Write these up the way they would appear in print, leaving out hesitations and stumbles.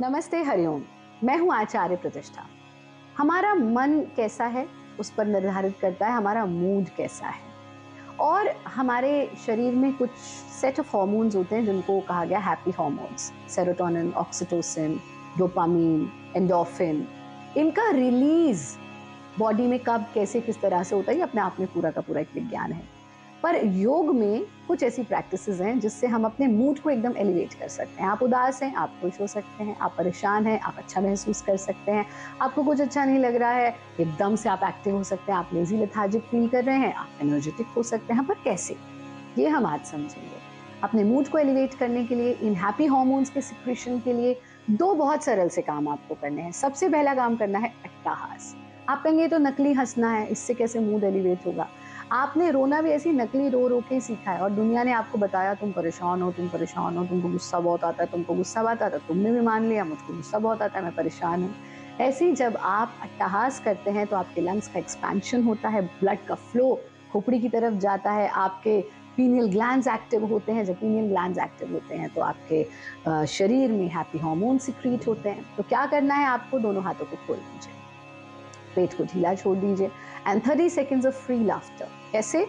नमस्ते, हरिओम। मैं हूँ आचार्य प्रतिष्ठा। हमारा मन कैसा है उस पर निर्धारित करता है हमारा मूड कैसा है। और हमारे शरीर में कुछ सेट ऑफ हार्मोन्स होते हैं जिनको कहा गया happy hormones, serotonin, oxytocin, dopamine, endorphin. इनका रिलीज बॉडी में कब, कैसे, किस तरह से होता है, ये अपने आप में पूरा का पूरा एक विज्ञान है। पर योग में कुछ ऐसी प्रैक्टिसेस हैं जिससे हम अपने मूड को एकदम एलिवेट कर सकते हैं। आप उदास हैं, आप खुश हो सकते हैं। आप परेशान हैं, आप अच्छा महसूस कर सकते हैं। आपको कुछ अच्छा नहीं लग रहा है, एकदम से आप एक्टिव हो सकते हैं। आप लेजी, लेथार्जिक फील कर रहे हैं, आप एनर्जेटिक हो सकते हैं। पर कैसे, ये हम आज समझेंगे। अपने मूड को एलिवेट करने के लिए, इन हैप्पी हार्मोन्स के सिक्रेशन के लिए दो बहुत सरल से काम आपको करने हैं। सबसे पहला काम करना है अट्टहास। आप कहेंगे तो नकली हंसना है, इससे कैसे मूड एलिवेट होगा। आपने रोना भी ऐसी नकली रो रो के सीखा है और दुनिया ने आपको बताया तुम परेशान हो, तुम परेशान हो, तुमको गुस्सा बहुत आता है, तुमको गुस्सा बहुत आता है। तुमने भी मान लिया मुझको गुस्सा बहुत आता है, मैं परेशान हूँ। ऐसे ही जब आप अट्टहास करते हैं तो आपके लंग्स का एक्सपेंशन होता है, ब्लड का फ्लो खोपड़ी की तरफ जाता है, आपके पीनियल ग्लैंड्स एक्टिव होते हैं। जब पीनियल ग्लैंड्स एक्टिव होते हैं तो आपके शरीर में हैप्पी हार्मोन सिक्रीट होते हैं। तो क्या करना है आपको, दोनों हाथों को खोल लीजिए, पेट को ढीला छोड़ दीजिए and 30 seconds of free laughter. कैसे?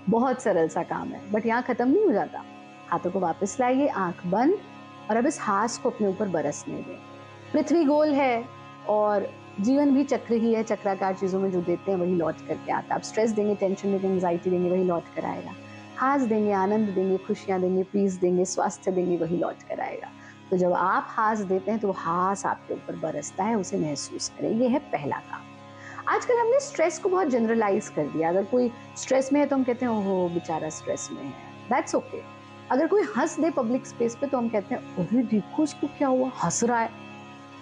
बहुत सरल सा काम है, बट यहाँ खत्म नहीं हो जाता। हाथों को वापस लाइए, आंख बंद, और अब इस हास को अपने ऊपर बरसने दें। पृथ्वी गोल है और जीवन भी चक्र ही है। चक्राकार चीजों में जो देते हैं वही लौट करके आता है। आप स्ट्रेस देंगे, टेंशन देंगे, एंजाइटी देंगे, वही लौट कर आएगा। हास देंगे, आनंद देंगे, खुशियां देंगे, पीस देंगे, स्वास्थ्य देंगे, वही लौट कर आएगा। तो जब आप हास देते हैं तो हास आपके ऊपर बरसता है, उसे महसूस करें। ये है पहला काम। आजकल हमने स्ट्रेस को बहुत जनरलाइज कर दिया। अगर कोई स्ट्रेस में है तो हम कहते हैं ओहो बेचारा स्ट्रेस में है, दैट्स ओके। अगर कोई हंस दे पब्लिक स्पेस पे तो हम कहते हैं अरे देखो उसको क्या हुआ, हंस रहा है।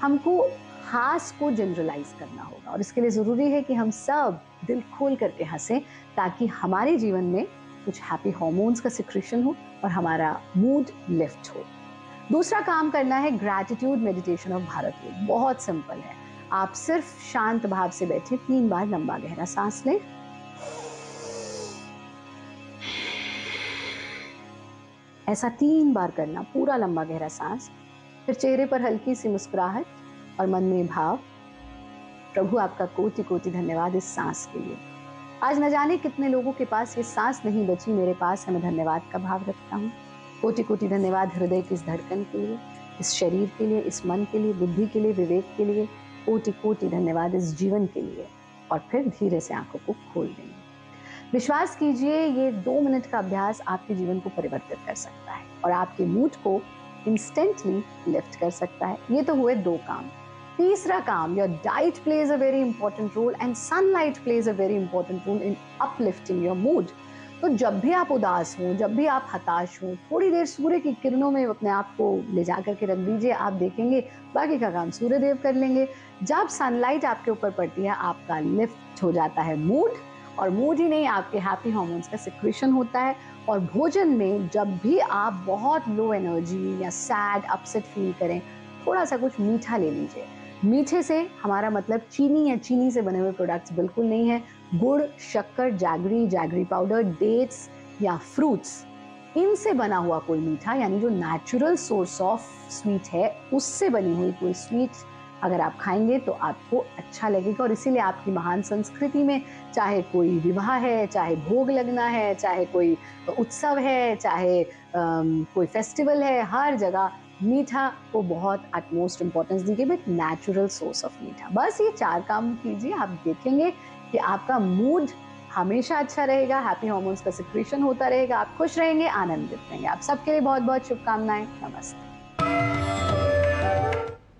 हमको हास को जनरलाइज करना होगा और इसके लिए जरूरी है कि हम सब दिल खोल करके हंसें, ताकि हमारे जीवन में कुछ हैप्पी हार्मोन्स का सिक्रेशन हो और हमारा मूड लिफ्ट हो। दूसरा काम करना है ग्रैटिट्यूड मेडिटेशन ऑफ भारत योग। बहुत सिंपल है। आप सिर्फ शांत भाव से बैठे, 3 बार लंबा गहरा सांस लें, ऐसा 3 बार करना, पूरा लंबा गहरा सांस। फिर चेहरे पर हल्की सी मुस्कुराहट और मन में भाव, प्रभु आपका कोटि कोटि धन्यवाद इस सांस के लिए। आज न जाने कितने लोगों के पास ये सांस नहीं बची, मेरे पास है, मैं धन्यवाद का भाव रखता हूँ। कोटि कोटि धन्यवाद हृदय की इस धड़कन के लिए, इस शरीर के लिए, इस मन के लिए, बुद्धि के लिए, विवेक के लिए। कोटि कोटि धन्यवाद इस जीवन के लिए। और फिर धीरे से आंखों को खोल देंगे। विश्वास कीजिए, ये 2 मिनट का अभ्यास आपके जीवन को परिवर्तित कर सकता है और आपके मूड को इंस्टेंटली लिफ्ट कर सकता है। ये तो हुए 2 काम। तीसरा काम, your diet plays a very important role and sunlight plays a very important role in uplifting your mood. तो जब भी आप उदास हों, जब भी आप हताश हों, थोड़ी देर सूर्य की किरणों में अपने आप को ले जा करके रख दीजिए। आप देखेंगे बाकी का काम सूर्य देव कर लेंगे। जब सनलाइट आपके ऊपर पड़ती है, आपका लिफ्ट हो जाता है मूड, और मूड ही नहीं, आपके हैप्पी हार्मोन्स का सिक्रेशन होता है। और भोजन में जब भी आप बहुत लो एनर्जी या सैड, अपसेट फील करें, थोड़ा सा कुछ मीठा ले लीजिए। मीठे से हमारा मतलब चीनी या चीनी से बने हुए प्रोडक्ट्स बिल्कुल नहीं है। गुड़, शक्कर, जैगरी, जैगरी पाउडर, डेट्स या फ्रूट्स, इनसे बना हुआ कोई मीठा, यानी जो नेचुरल सोर्स ऑफ स्वीट है उससे बनी हुई कोई स्वीट अगर आप खाएंगे तो आपको अच्छा लगेगा। और इसीलिए आपकी महान संस्कृति में, चाहे कोई विवाह है, चाहे भोग लगना है, चाहे कोई उत्सव है, चाहे कोई फेस्टिवल है, हर जगह मीठा को बहुत एटमोस्ट इंपॉर्टेंस दी गई, बट नेचुरल सोर्स ऑफ मीठा। बस ये 4 काम कीजिए, आप देखेंगे कि आपका मूड हमेशा अच्छा रहेगा, हैप्पी हार्मोन्स का सिक्रेशन होता रहेगा, आप खुश रहेंगे, आनंदित रहेंगे। आप सबके लिए बहुत बहुत शुभकामनाएं। नमस्ते।